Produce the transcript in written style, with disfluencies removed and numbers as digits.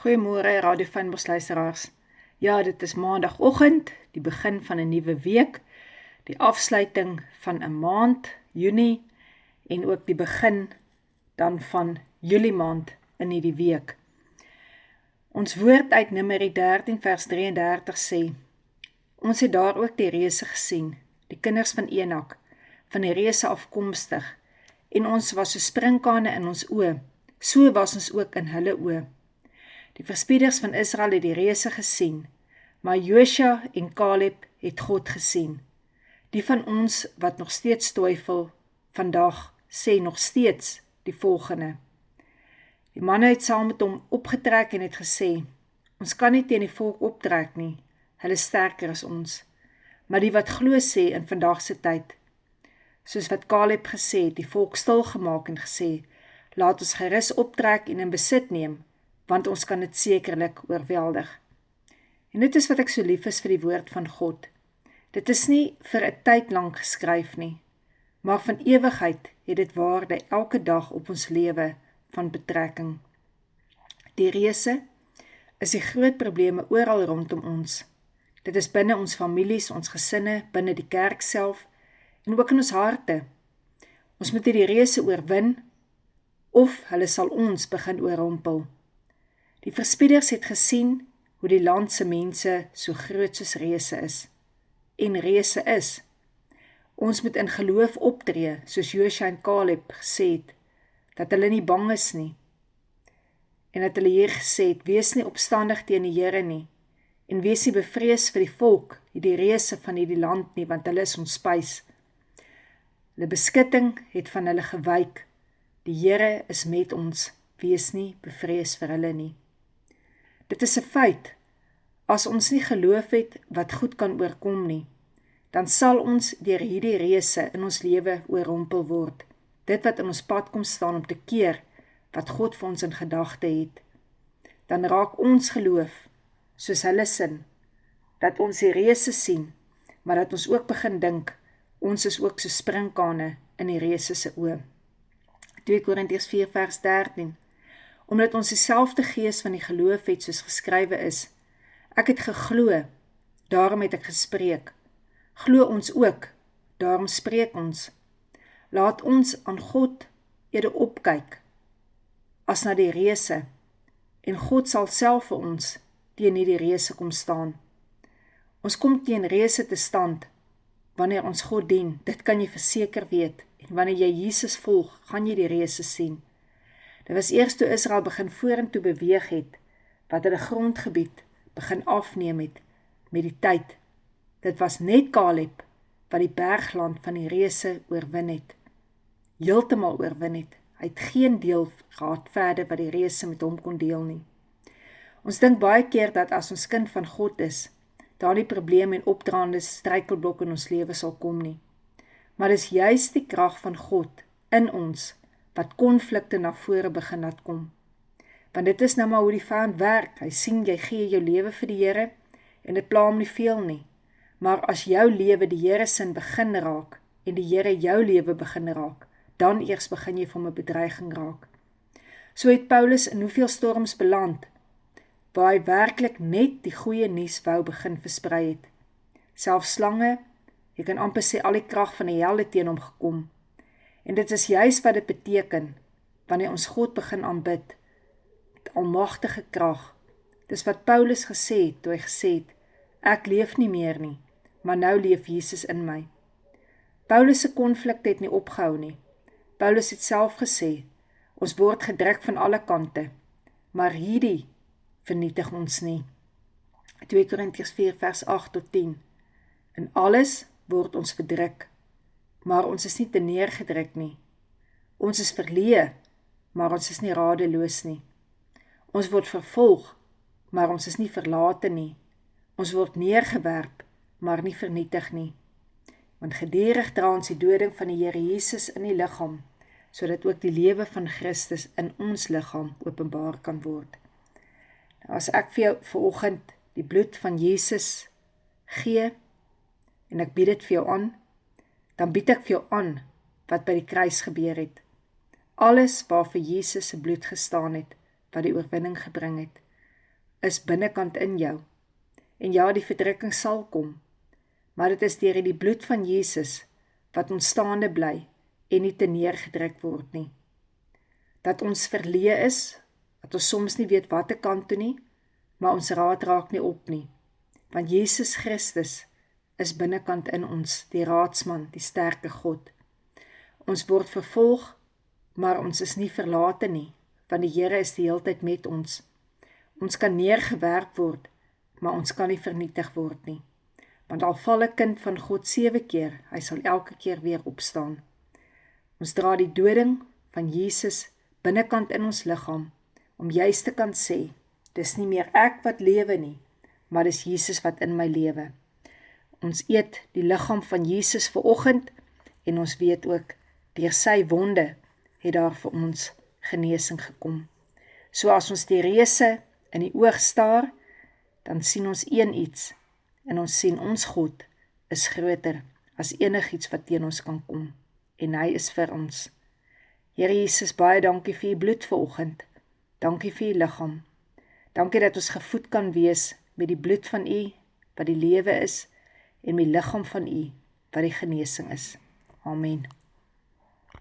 Goeiemôre Radio Fynbos luisteraars. Ja, dit is maandagoggend, die begin van 'n nuwe week, die afsluiting van 'n maand, Junie, en ook die begin dan van Julie maand in hierdie week. Ons woord uit Numeri 13 vers 33 sê: Ons het daar ook die reëse gesien, die kinders van Enak, van die reëse afkomstig, en ons was so sprinkane in ons oë, so was ons ook in hulle oë. Die verspieders van Israel het die reëse gesien, maar Josua en Caleb het God gesien. Die van ons wat nog steeds twyfel vandag, sê nog steeds die volgende. Die manne het saam met hom opgetrek en het gesê: Ons kan nie teen die volk optrek nie, hulle is sterker as ons. Maar die wat glo sê in vandag se tyd, soos wat Caleb gesê het, die volk stil gemaak en gesê: Laat ons gerus optrek en in besit neem, want ons kan dit sekerlik oorweldig. En dit is wat ek so lief is vir die woord van God. Dit is nie vir 'n tyd lank geskryf nie, maar van ewigheid het dit waarde elke dag op ons lewe van betrekking. Die reëse is die groot probleme oral rondom ons. Dit is binne ons families, ons gesinne, binne die kerk self en ook in ons harte. Ons moet hierdie reëse oorwin of hulle sal ons begin oorrompel. Die verspieders het gesien hoe die land se mense so groot soos reëse is. En reëse is. Ons moet in geloof optree, soos Josua en Caleb gesê het, dat hulle nie bang is nie. En dat hulle hier gesê het, wees nie opstandig teen die Here nie, en wees nie bevrees vir die volk, die reëse van hierdie land nie, want hulle is ons spys. Hulle beskutting het van hulle gewyk. Die Here is met ons, wees nie bevrees vir hulle nie. Dit is 'n feit. As ons nie geloof het wat goed kan oorkom nie, dan sal ons deur hierdie reëse in ons lewe oorrompel word. Dit wat in ons pad kom staan om te keer wat God vir ons in gedagte het. Dan raak ons geloof soos hulle sin, dat ons die reëse sien, maar dat ons ook begin dink, ons is ook so sprinkane in die reëse se oë. 2 Korintiërs 4 vers 13. Omdat ons dieselfde gees van die geloof het soos geskrywe is, ek het geglo, daarom het ek gespreek. Glo ons ook, daarom spreek ons. Laat ons aan God eerder opkyk, as na die reëse, en God sal self vir ons teen hierdie reëse kom staan. Ons kom teen reëse te stand, wanneer ons God dien, dit kan jy verseker weet, en wanneer jy Jesus volg, gaan jy die reëse sien. Dit was eers toe Israel begin vorentoe beweeg het, wat hulle grondgebied begin afneem het met die tyd. Dit was net Caleb wat die bergland van die reëse oorwin het. Heeltemal oorwin het. Hy het geen deel gehad verder wat die reëse met hom kon deel nie. Ons dink baie keer dat as ons kind van God is, daar nie probleme en opdraande struikelblokke in ons lewe sal kom nie. Maar dis juist die krag van God in ons wat konflikte na vore begin laat kom. Want dit is nou maar hoe die vyand werk. Hy sien jy gee jou lewe vir die Here en dit pla hom nie veel nie. Maar as jou lewe die Here sin begin raak en die Here jou lewe begin raak, dan eers begin jy vir hom 'n bedreiging raak. So het Paulus in hoeveel storms beland, waar hy werklik net die goeie nuus wou begin versprei het. Selfs slange, jy kan amper sê al die krag van die hel het teen hom gekom. En dit is juist wat dit beteken, wanneer ons God begin aanbid, die almagtige krag. Dis wat Paulus gesê het, toe hy gesê het, ek leef nie meer nie, maar nou leef Jesus in my. Paulus se konflikte het nie opgehou nie. Paulus het self gesê, ons word gedruk van alle kante, maar hierdie vernietig ons nie. 2 Korintiërs 4 vers 8 tot 10. In alles word ons verdruk, maar ons is nie te neergedruk nie. Ons is verleë, maar ons is nie radeloos nie. Ons word vervolg, maar ons is nie verlate nie. Ons word neergewerp, maar nie vernietig nie. Want gedurig dra ons die doding van die Here Jesus in die liggaam, sodat ook die lewe van Christus in ons liggaam openbaar kan word. Nou, as ek vir jou vanoggend die bloed van Jesus gee, en ek bied dit vir jou aan, dan bied ek vir jou aan wat by die kruis gebeur het. Alles waarvoor Jesus se bloed gestaan het, wat die oorwinning gebring het. is binnekant in jou. En ja, die verdrukking sal kom, maar dit is deur die bloed van Jesus wat ons staande bly en nie te neergedruk word nie. Dat ons verleë is, dat ons soms nie weet watter kant toe nie, maar ons raad raak nie op nie. Want Jesus Christus is binnekant in ons, die raadsman, die sterke God. Ons word vervolg, maar ons is nie verlate nie, want die Here is die heeltyd met ons. Ons kan neergewerp word, maar ons kan nie vernietig word nie. Want al val 'n kind van God 7 keer, hy sal elke keer weer opstaan. Ons dra die doding van Jesus binnekant in ons liggaam, om juist te kan sê, dis nie meer ek wat lewe nie, maar dis Jesus wat in my lewe. Ons eet die liggaam van Jesus vir oggend, en ons weet ook, deur sy wonde het daar vir ons genesing gekom. So as ons die reuse in die oog staar, dan sien ons een iets, en ons sien ons God is groter as enigiets wat teen ons kan kom, en hy is vir ons. Here Jesus, baie dankie vir u bloed vanoggend. Dankie vir u liggaam. Dankie dat ons gevoed kan wees met die bloed van u, wat die lewe is, en met die liggaam van u, wat die genesing is. Amen.